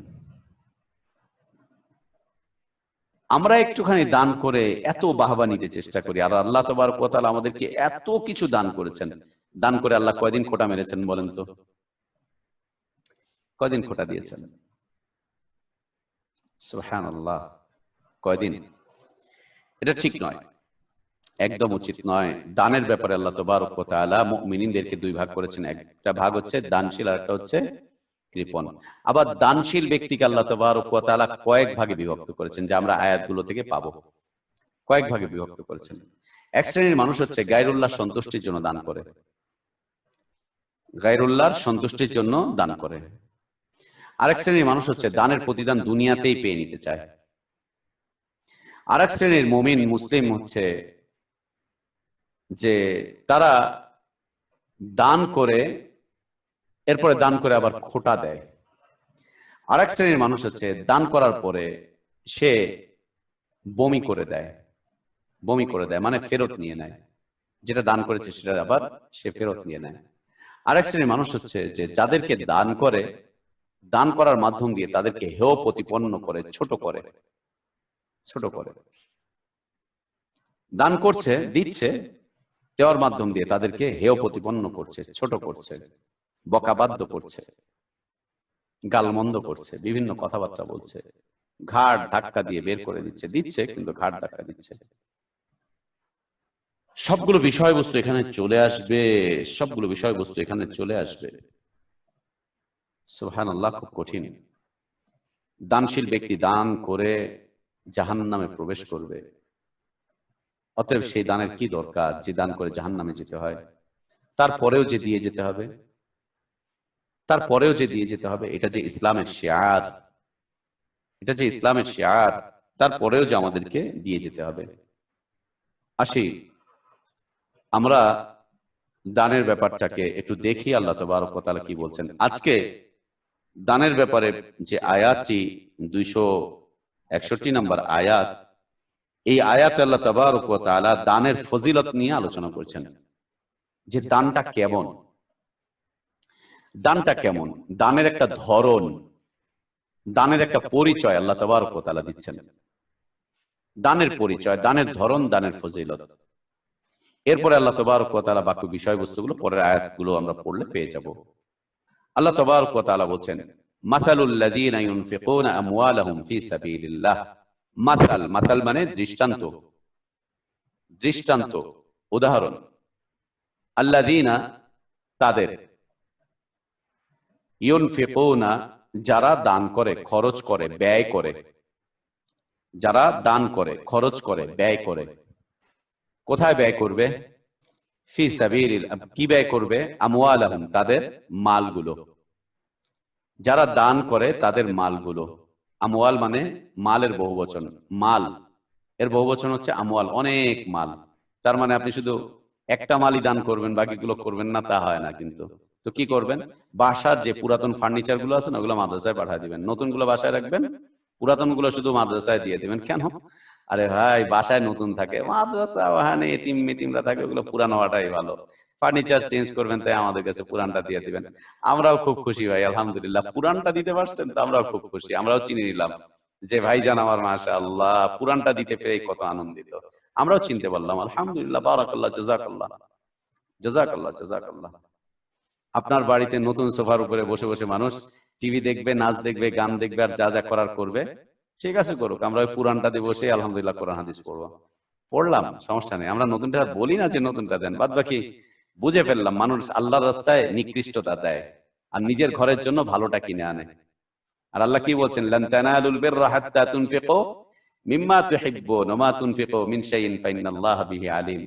আমরা একটুখানি দান করে এত বাহবা নিতে চেষ্টা করি, আর আল্লাহ তাবারক ওয়া তাআলা আমাদেরকে এত কিছু দান করেছেন। দান করে আল্লাহ কয়দিন খোটা মেরেছেন বলেন তো? কয়দিন খোটা দিয়েছেন? সুবহানাল্লাহ, কয়দিন? এটা ঠিক নয়, একদম উচিত নয়। দানের ব্যাপারে আল্লাহ তাবারক ওয়া তাআলা মুমিনদেরকে 2 ভাগ করেছেন। একটা ভাগ হচ্ছে দানশীল, আর একটা হচ্ছে কৃপণ। আবার দানশীল ব্যক্তিকে আল্লাহ তাবারক ওয়া তাআলা কয়েক ভাগে বিভক্ত করেছেন, যা আমরা আয়াতগুলো থেকে পাবো। কয়েক ভাগে বিভক্ত করেছেন। এক শ্রেণীর মানুষ হচ্ছে গায়রুল্লাহর সন্তুষ্টির জন্য দান করে, গায়রুল্লাহর সন্তুষ্টির জন্য দান করে। আরেক শ্রেণীর মানুষ হচ্ছে দানের প্রতিদান দুনিয়াতেই পেয়ে নিতে চায়। আরেক শ্রেণীর মুমিন মুসলিম হচ্ছে যে তারা দান করে, এরপরে দান করে আবার খোটা দেয়। আরেক শ্রেণীর মানুষ হচ্ছে দান করার পরে সে বমি করে দেয়, বমি করে দেয় মানে ফেরত নিয়ে নেয়, যেটা দান করেছে সেটা আবার সে ফেরত নিয়ে নেয়। আরেক শ্রেণীর মানুষ হচ্ছে যে যাদেরকে দান করে, দান করার মাধ্যম দিয়ে তাদেরকে হেয় প্রতিপন্ন করে, ছোট করে, ছোট করে। দান করছে, দিচ্ছে, দেওয়ার মাধ্যম দিয়ে তাদেরকে হেয় প্রতিপন্ন করছে, ছোট করছে, বকাবাদ্য করছে, গালমন্দ করছে, বিভিন্ন কথাবার্তা বলছে, ঘাড় ধাক্কা দিয়ে বের করে দিচ্ছে। দিচ্ছে কিন্তু ঘাড় ধাক্কা দিচ্ছে। সবগুলো বিষয়বস্তু এখানে চলে আসবে, সবগুলো বিষয়বস্তু এখানে চলে আসবে। সুবহানাল্লাহ, খুব কঠিন। দানশীল ব্যক্তি দান করে জাহান্নামে প্রবেশ করবে। অতএব সেই দানের কি দরকার যে দান করে জাহান্নামে যেতে হয়? তারপরেও যে দিয়ে যেতে হবে, তারপরেও যে দিয়ে যেতে হবে, এটা যে ইসলামের শিয়ার, এটা যে ইসলামের শিয়ার, তারপরেও যে আমাদেরকে দিয়ে যেতে হবে। আসি আমরা দানের ব্যাপারটাকে একটু দেখি, আল্লাহ তাবারক ওয়া তাআলা কি বলছেন। আজকে দানের ব্যাপারে যে আয়াতটি 261 নম্বর আয়াত, এই আয়াতে আল্লাহ তাবারক ওয়া তাআলা দানের ফজিলত নিয়ে আলোচনা করছেন, যে দানটা কেমন, দানটা কেমন, দানের একটা ধরন, দানের একটা পরিচয় আল্লাহ তাবারক ওয়া তাআলা দিচ্ছেন। দানের পরিচয়, দানের ধরন, দানের ফজিলত। এরপরে আল্লাহ তাবারক ওয়া তাআলা বাকি বিষয়বস্তুগুলো পরের আয়াতগুলো আমরা পড়লে পেয়ে যাব। আল্লাহ তাবারক ওয়া তাআলা বলেন, মাসালুল লাযীনা ইউনফিকুনা আমওয়ালাহুম ফি সাবিলিল্লাহ। মাসাল, মাসাল মানে দৃষ্টান্ত, দৃষ্টান্ত, উদাহরণ। আল্লাযীনা, তাদের, ইউনফিকুনা, যারা দান করে, খরচ করে, ব্যয় করে, যারা দান করে, খরচ করে, ব্যয় করে। কোথায় ব্যয় করবে? ফি সাবিলিল্লাহ, কি ব্যয় করবে? আমওয়ালাহুম, তাদের মালগুলো। যারা দান করে তাদের মালগুলো। আমওয়াল মানে মালের বহুবচন, মাল এর বহুবচন হচ্ছে আমওয়াল, অনেক মাল। তার মানে আপনি শুধু একটা মালই দান করবেন, বাকিগুলো করবেন না, তা হয় না কিন্তু। তো কি করবেন? বাসার যে পুরাতন ফার্নিচার গুলো আছে না, ওগুলো মাদ্রাসায় পাঠিয়ে দিবেন, নতুন গুলো বাসায় রাখবেন, পুরাতন গুলো শুধু মাদ্রাসায় দিয়ে দিবেন। কেন? আরে ভাই, বাসায় নতুন থাকে, মাদ্রাসা ওখানে এতিম মিতিমরা থাকে, ওগুলো পুরানো হওয়াটাই ভালো। ফার্নিচার চেঞ্জ করবেন, তাই আমাদের কাছে পুরানটা দিয়ে দিবেন। আমরাও খুব খুশি ভাই, আলহামদুলিল্লাহ, পুরানটা দিতে পারছেন তো আমরাও খুব খুশি। আমরাও চিনে নিলাম যে ভাইজান আমার মাশাআল্লাহ পুরানটা দিতে পেরে কত আনন্দিত। আমরাও চিনতে পারলাম, আলহামদুলিল্লাহ, বারাকাল্লাহ, জাযাকাল্লাহ, জাযাকাল্লাহ, জাযাকাল্লাহ। আপনার বাড়িতে নতুন সোফার উপরে বসে বসে মানুষ টিভি দেখবে, নাচ দেখবে, গান দেখবে, আর যা যা করার করবে, ঠিক আছে করুক। আমরা ওই পুরানটাতে বসে আলহামদুলিল্লাহ কোরআন হাদিস পড়বো, পড়লাম, সমস্যা নেই। আমরা নতুনটা বলি না যে নতুনটা দেন, বাদ বাকি বুঝে ফেললাম মানুষ আল্লাহর রাস্তায় নিকৃষ্টতা দেয়, আর নিজের ঘরের জন্য ভালোটা কিনে আনে। আর আল্লাহ কি বলছেন, লান তানালুল বিররা হাত্তা তুনফিকু মিম্মা তুহিব্বুন ওয়া মা তুনফিকু মিন শাইইন ফাইন্নাল্লাহা বিহি আলিম।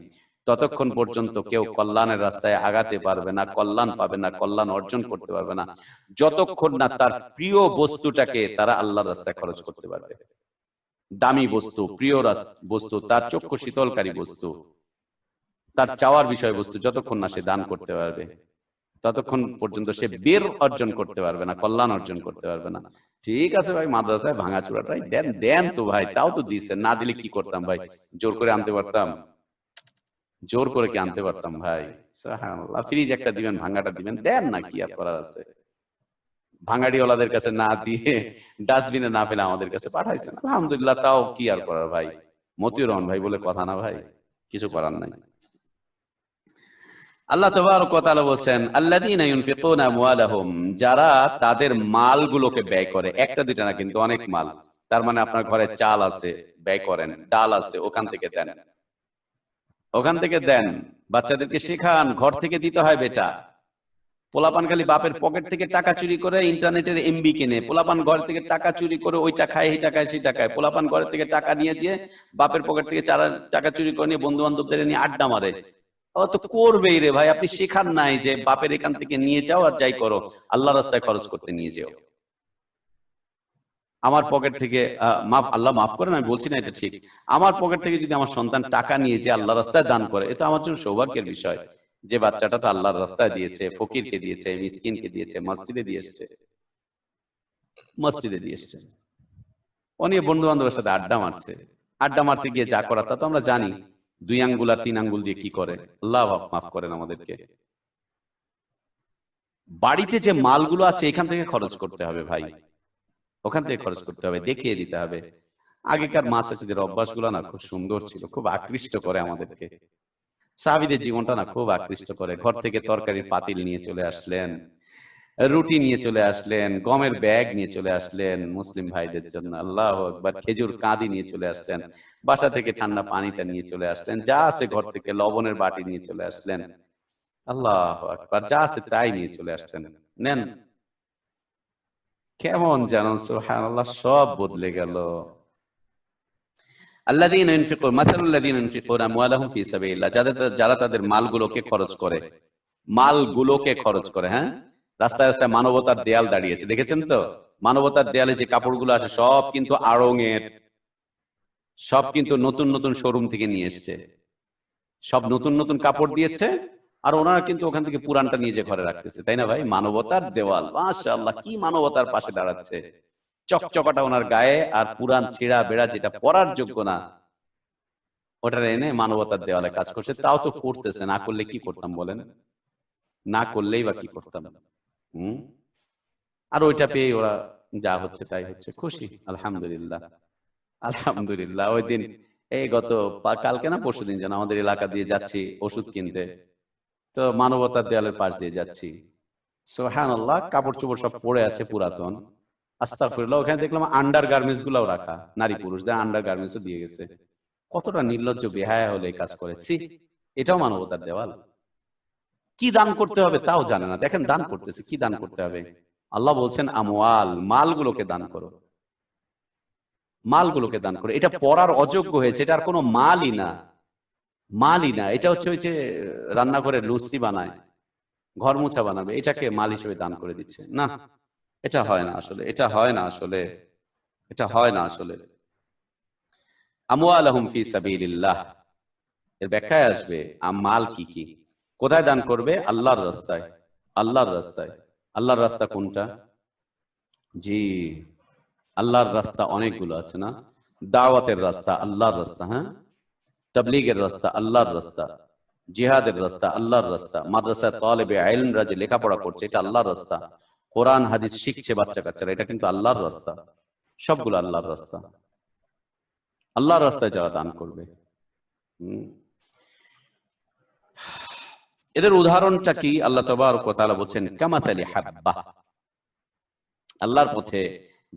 ততক্ষণ পর্যন্ত কেউ কল্যাণের রাস্তায় আগাতে পারবে না, কল্যাণ পাবে না, কল্যাণ অর্জন করতে পারবে না, যতক্ষণ না তার প্রিয় বস্তুটাকে তারা আল্লাহর রাস্তায় খরচ করতে পারবে। দামি বস্তু, প্রিয় বস্তু, তার চক্ষু শীতলকারী বস্তু, তার চাওয়ার বিষয়বস্তু যতক্ষণ না সে দান করতে পারবে, ততক্ষণ পর্যন্ত সে বীর অর্জন করতে পারবে না, কল্যাণ অর্জন করতে পারবে না। ঠিক আছে ভাই, মাদ্রাসায় ভাঙাচোরাটাই দেন, দেন তো ভাই, তাও তো দিচ্ছেন, না দিলে কি করতাম ভাই? জোর করে আনতে পারতাম? জোর করে কি আনতে পারতাম ভাই? সুবহানাল্লাহ, ফ্রিজ একটা দিবেন, ভাঙাটা দিবেন, দেন না, কি আর করার আছে? ভাঙাড়িওয়ালাদের কাছে না দিয়ে ডাস্টবিনে না ফেলে আমাদের কাছে পাঠাইছেন, আলহামদুলিল্লাহ, তাও কি আর করার ভাই? মতিউর রহমান ভাই বলে কথা না ভাই, কিছু করার নাই। আল্লাহ তাবারক ওয়া তাআলা বলছেন, আল্লাযীনা ইউনফিকুনা আমওয়ালাহুম, যারা তাদের মালগুলোকে ব্যয় করে, একটা দুইটা না কিন্তু অনেক মাল। তার মানে আপনার ঘরে চাল আছে, ব্যয় করেন, ডাল আছে, ওখান থেকে দেন, ওখান থেকে দেন। বাচ্চাদেরকে শেখান, ঘর থেকে দিতে হয় বেটা। পোলাপান খালি বাপের পকেট থেকে টাকা চুরি করে ইন্টারনেটের এমবি কিনে, পোলাপান ঘর থেকে টাকা চুরি করে ওইটা খায়, এই টাকায় সেই টাকায়, পোলাপান ঘর থেকে টাকা নিয়ে যেয়ে বাপের পকেট থেকে টাকা চুরি করে নিয়ে বন্ধু বান্ধবদের নিয়ে আড্ডা মারে। ও তো করবেই রে ভাই, আপনি শেখান নাই যে বাপের এখান থেকে নিয়ে যাও আর যাই করো, আল্লাহ রাস্তায় খরচ করতে নিয়ে যাও। আমার পকেট থেকে আল্লাহ মাফ করেন, আমি বলছি না এটা ঠিক, আমার পকেট থেকে যদি আমার সন্তান টাকা নিয়ে যে আল্লাহ রাস্তায় দান করে, এটা আমার জন্য সৌভাগ্যের বিষয় যে বাচ্চাটা তো আল্লাহর রাস্তায় দিয়েছে, ফকিরকে দিয়েছে, মিসকিনকে দিয়েছে, মসজিদে দিয়ে এসছে, মসজিদে দিয়ে এসছে। ও নিয়ে বন্ধু বান্ধবের সাথে আড্ডা মারছে, আড্ডা মারতে গিয়ে যা করা তা তো আমরা জানি, 2 আঙ্গুল আর 3 আঙ্গুল দিয়ে কি করে, আল্লাহ মাফ করেন আমাদেরকে। বাড়িতে যে মালগুলো আছে এখান থেকে খরচ করতে হবে ভাই, ওখান থেকে খরচ করতে হবে, দেখিয়ে দিতে হবে। আগেকার মা চাচিদের অভ্যাসগুলো না খুব সুন্দর ছিল, খুব আকৃষ্ট করে আমাদেরকে। সাহাবীদের জীবনটা না খুব আকৃষ্ট করে। ঘর থেকে তরকারির পাতিল নিয়ে চলে আসলেন, রুটি নিয়ে চলে আসলেন, গমের ব্যাগ নিয়ে চলে আসলেন মুসলিম ভাইদের জন্য, আল্লাহু আকবার, খেজুর কাঁদি নিয়ে চলে আসলেন, বাসা থেকে ঠান্ডা পানিটা নিয়ে চলে আসলেন, যা আছে ঘর থেকে লবণের বাটি নিয়ে চলে আসলেন, আল্লাহু আকবার, যা আছে তাই নিয়ে চলে আসতেন। নেন, কেমন যেন সুবহানাল্লাহ সব বদলে গেল। আল্লাযীনা ইউনফিকুন মাসালুল্লাযীনা ইউনফিকুনা আমওয়ালাহুম ফি সাবিলিল্লাহ, যারা তাদের মালগুলোকে খরচ করে, মালগুলোকে খরচ করে। হ্যাঁ, রাস্তায় রাস্তায় মানবতার দেয়াল দাঁড়িয়েছে, দেখেছেন তো? মানবতার দেয়ালে যে কাপড়গুলো আছে সব কিন্তু আড়ং-এর, সব কিন্তু নতুন নতুন শোরুম থেকে নিয়ে এসছে, সব নতুন নতুন কাপড় দিয়েছে, আর ওনারা কিন্তু ওখান থেকে পুরানটা নিয়ে যে ঘরে রাখতেছে, তাই না ভাই? মানবতার দেওয়াল, মাশাআল্লাহ, কি মানবতার পাশে দাঁড়াচ্ছে, চকচকাটা ওনার গায়ে, আর পুরান ছিঁড়া বেড়া যেটা পরার যোগ্য না ওটা এনে মানবতার দেওয়ালে কাজ করছে। তাও তো করতেছে, না করলে কি করতাম বলেন? না করলেই বা কি করতাম? আর ওইটা পেয়ে ওরা যা হচ্ছে তাই হচ্ছে, খুশি, আলহামদুলিল্লাহ, আলহামদুলিল্লাহ। ওই দিন এই কালকে না পরশুদিন যেন আমাদের এলাকা দিয়ে যাচ্ছি ওষুধ কিনতে, তো মানবতার দেয়ালের পাশ দিয়ে যাচ্ছি, সুবহানাল্লাহ, কাপড় চোপড় সব পড়ে আছে পুরাতন, আস্তাগফিরুল্লাহ। ওখানে দেখলাম আন্ডার গার্মেন্টস গুলাও রাখা, নারী পুরুষদের আন্ডার গার্মেন্টসও দিয়ে গেছে। কতটা নির্লজ্জ বেহায়া হলে এই কাজ করেছি। এটাও মানবতার দেওয়াল? কি দান করতে হবে তাও জানে না, দেখেন দান করতেছে, কি দান করতে হবে? আল্লাহ বলছেন আমওয়াল, মালগুলোকে দান করো, মালগুলোকে দান করো। এটা পড়ার অযোগ্য হয়েছে, এটা আর কোনো মালই না, মালই না, এটা হচ্ছে ওই যে রান্নাঘরে লুচি বানায়, ঘর মোছা বানাবে, এটাকে মাল হিসেবে দান করে দিচ্ছে। না, এটা হয় না আসলে, এটা হয় না আসলে, এটা হয় না আসলে। আমওয়ালাহুম ফি সাবিলিল্লাহ, এর ব্যাখ্যায় আসবে মাল কি কি, কোথায় দান করবে? আল্লাহর রাস্তায়, আল্লাহর রাস্তায়। আল্লাহর রাস্তা কোনটা? জি, আল্লাহর রাস্তা অনেকগুলো আছে না? দাওয়াতের রাস্তা আল্লাহর রাস্তা, হ্যাঁ, তাবলীগের রাস্তা আল্লাহর রাস্তা, জিহাদের রাস্তা আল্লাহর রাস্তা, মাদ্রাসায় তালেবে ইলমরা যে লেখাপড়া করছে এটা আল্লাহর রাস্তা, কোরআন হাদিস শিখছে বাচ্চা কাচ্চারা, এটা কিন্তু আল্লাহর রাস্তা, সবগুলো আল্লাহর রাস্তা। আল্লাহর রাস্তায় যারা দান করবে, এদের উদাহরণটা কি? আল্লাহ তাবারক ওয়া তাআলা বলেন কামাসালি হাব্বা, আল্লাহর পথে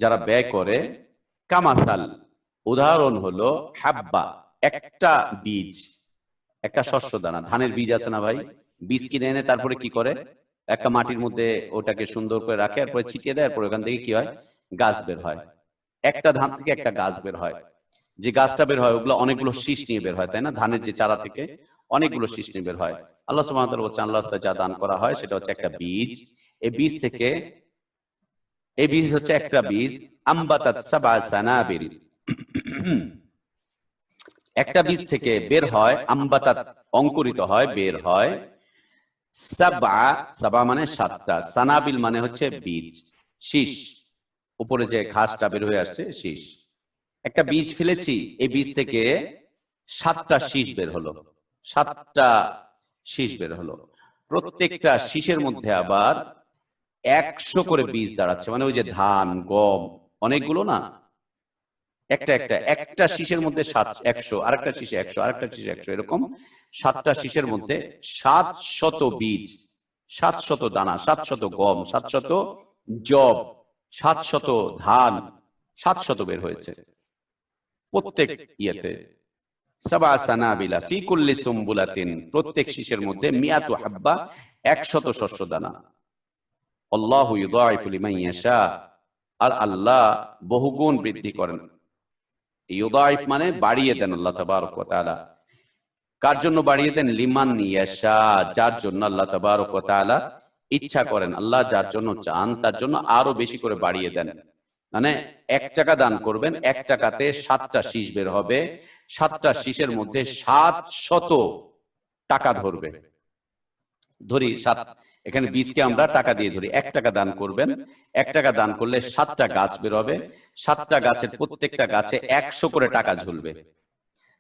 যারা ব্যয় করে, কামাসাল, উদাহরণ হলো হাব্বা, একটা বীজ, একটা শস্য দানা, ধানের বীজ আছে না ভাই, বীজ কিনে এনে তারপরে কি করে? একটা মাটির মধ্যে ওটাকে সুন্দর করে রাখে, এরপরে ছিটিয়ে দেয়, এরপর ওখান থেকে কি হয়, গাছ বের হয়। একটা ধান থেকে একটা গাছ বের হয়। যে গাছটা বের হয় ওগুলো অনেকগুলো শীষ নিয়ে বের হয়, তাই না? ধানের যে চারা থেকে অনেকগুলো শীষ নিয়ে বের হয়। আল্লাহ সুবহানাহু ওয়া তাআলা বলছেন, আল্লাহর রাস্তায় যা দান করা হয় সেটা হচ্ছে একটা বীজ। এই বীজ থেকে, এই বীজ হচ্ছে একটা বীজ, আম্বাতাত সাবআ সানাবিল, একটা বীজ থেকে বের হয়, আম্বাতাত অঙ্কুরিত হয়, বের হয়, সাবআ, সাবা মানে সাতটা, সানাবিল মানে হচ্ছে বীজ, শীষ, উপরে যে ঘাসটা বের হয়ে আসছে শীষ। একটা বীজ ফেলেছি, এই বীজ থেকে 7টা শীষ বের হলো, 7টা শীষ বের হলো। প্রত্যেকটা শীষের মধ্যে আবার 100 করে বীজ দাঁড়াচ্ছে, মানে ওই যে ধান গম অনেকগুলো না, একটা শীষের মধ্যে 100, আরেকটা শীষে 100, আরেকটা শীষে 100, এরকম 7টা শীষের মধ্যে 700 বীজ, 700 দানা, 700 গম, 700 জব, 700 ধান, 700 বের হয়েছে প্রত্যেক ইয়েতে। সাবআ সানাবিলা ফি কুল্লি সুমবুলাতিন, প্রত্যেক শীষের মধ্যে মিয়াতু হাব্বা, 100 শস্য দানা। আল্লাহু ইউদাইফু লিমান ইয়াশা, আর আল্লাহ বহুগুণ বৃদ্ধি করেন। ইউদাইফ মানে বাড়িয়ে দেন আল্লাহ তাবারক ওয়া তাআলা। কার জন্য বাড়িয়ে দেন? লিমান ইয়াশা, যার জন্য আল্লাহ তাবারক ওয়া তাআলা ইচ্ছা করেন। আল্লাহ যার জন্য চান তার জন্য আরো বেশি করে বাড়িয়ে দেন। মানে 1 টাকা দান করবেন, 1 টাকাতে 7টা শীষ বের হবে, 7টা শীষের মধ্যে 700 টাকা ধরবে। ধরি 7, এখানে বীজকে আমরা টাকা দিয়ে ধরি। 1 টাকা দান করবেন, 1 টাকা দান করলে 7টা গাছ বের হবে, 7টা গাছের প্রত্যেকটা গাছে 100 করে টাকা ঝুলবে।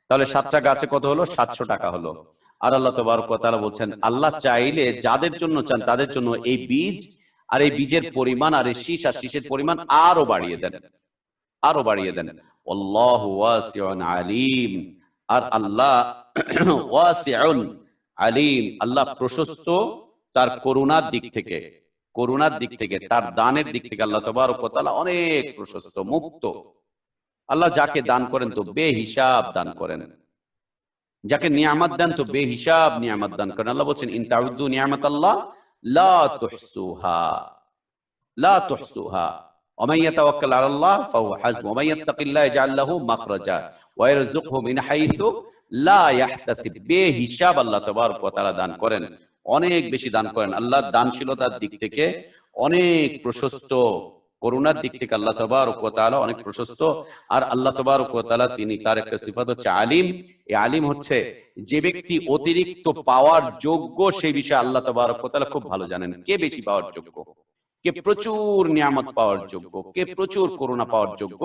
তাহলে 7টা গাছে কত হলো? 700 টাকা হলো। আর আল্লাহ তাবারক ওয়া তাআলা বলছেন, আল্লাহ চাইলে যাদের জন্য চান তাদের জন্য এই বীজ আর এই বীজের পরিমাণ আর এই শীষ আর শীষের পরিমাণ আরো বাড়িয়ে দেন, আরো বাড়িয়ে দেন। আল্লাহু ওয়াসিউন আলিম, আর আল্লাহ ওয়াসিউন আলিম, আল্লাহ প্রশস্ত তার করুণার দিক থেকে, করুণার দিক থেকে, তার দানের দিক থেকে আল্লাহ তাবারক ওয়া তাআলা অনেক প্রশস্ত, মুক্ত। আল্লাহ যাকে দান করেন তো বেহিসাব দান করেন, যাকে নিয়ামত দেন তো বেহিসাব নিয়ামত দান করেন। আল্লাহ বলছেন, ইন তাউদ্দু নিয়ামাতাল্লাহ লা তুহসুহা, লা তুহসুহা, ওয়া মান ইয়াতাওয়াক্কাল আলাল্লাহ ফাহুয়া হাসবুহু, ওয়া মান ইয়াত্তাকিল্লাহ ইয়াজআল লাহু মাখরাজা ওয়া ইয়ারযুকহু মিন হাইসু লা ইয়াহতাসিব। বেহিসাব আল্লাহ তাবারক ওয়া তাআলা দান করেন, অনেক বেশি দান করেন। আল্লাহ দানশীলতার দিক থেকে অনেক প্রশস্ত, করুণার দিক থেকে আল্লাহ তাবারক ওয়া তাআলা অনেক প্রশস্ত। আর আল্লাহ তাবারক ওয়া তাআলা তিনি, তার একটা সিফাত হচ্ছে আলিম। এই আলিম হচ্ছে যে ব্যক্তি অতিরিক্ত পাওয়ার যোগ্য, সেই বিষয়ে আল্লাহ তাবারক ওয়া তাআলা খুব ভালো জানেন। কে বেশি পাওয়ার যোগ্য, কে প্রচুর নিয়ামত পাওয়ার যোগ্য, কে প্রচুর করুণা পাওয়ার যোগ্য,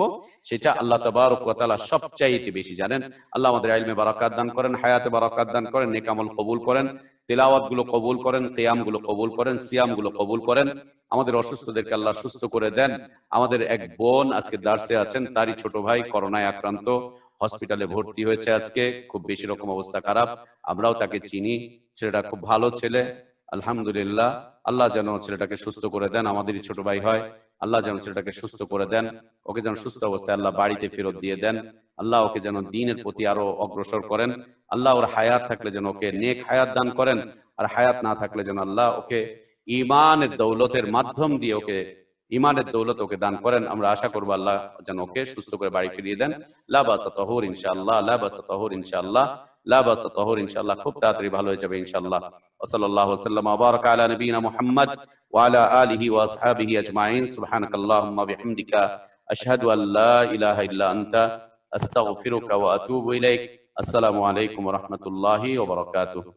সেটা আল্লাহ তাবারক ওয়া তাআলা সবচাইতে বেশি জানেন। আল্লাহ আমাদের ইলমে বারাকাত দান করেন, হায়াতে বারাকাত দান করেন, নেক আমল কবুল করেন, তিলাওয়াত গুলো কবুল করেন, কিয়াম গুলো কবুল করেন, সিয়াম গুলো কবুল করেন। আমাদের অসুস্থদেরকে আল্লাহ সুস্থ করে দেন। আমাদের এক বোন আজকে দার্সে আছেন, তারই ছোট ভাই করোনায় আক্রান্ত, হসপিটালে ভর্তি হয়েছে আজকে, খুব বেশি রকম অবস্থা খারাপ। আমরাও তাকে চিনি, ছেলেটা খুব ভালো ছেলে, আলহামদুলিল্লাহ। আল্লাহ যেন ছেলেটাকে সুস্থ করে দেন, আমাদেরই ছোট ভাই হয়। আল্লাহ যেন ছেলেটাকে সুস্থ করে দেন, ওকে যেন সুস্থ অবস্থায় আল্লাহ বাড়িতে ফেরত দিয়ে দেন। আল্লাহ ওকে যেন দ্বীনের প্রতি আরো অগ্রসর করেন। আল্লাহ ওর হায়াত থাকলে যেন ওকে নেক হায়াত দান করেন, আর হায়াত না থাকলে যেন আল্লাহ ওকে ঈমানের দৌলতের মাধ্যম দিয়ে ওকে, ঈমানের দৌলত ওকে দান করেন। আমরা আশা করব আল্লাহ যেন ওকে সুস্থ করে বাড়ি ফিরিয়ে দেন। লা বাসা তাহুর ইনশাআল্লাহ, লা বাসা তাহুর ইনশাআল্লাহ, লা বাসা তাহুর ইনশাআল্লাহ, খুব তাড়াতাড়ি ভালো হয়ে যাবে ইনশাআল্লাহ। ওয়া সাল্লাল্লাহু ওয়া সাল্লাম ওয়া বারাকা আলা নবিয়িনা মুহাম্মদ ওয়া আলা আলিহি ওয়া আসহাবিহি আজমাইন। সুবহানাকাল্লাহুম্মা বিহামদিকা আশহাদু আল লা ইলাহা ইল্লা আনতা আস্তাগফিরুকা ওয়া আতুবু ইলাইক। আসসালামু আলাইকুম ওয়া রাহমাতুল্লাহি ওয়া বারাকাতুহু।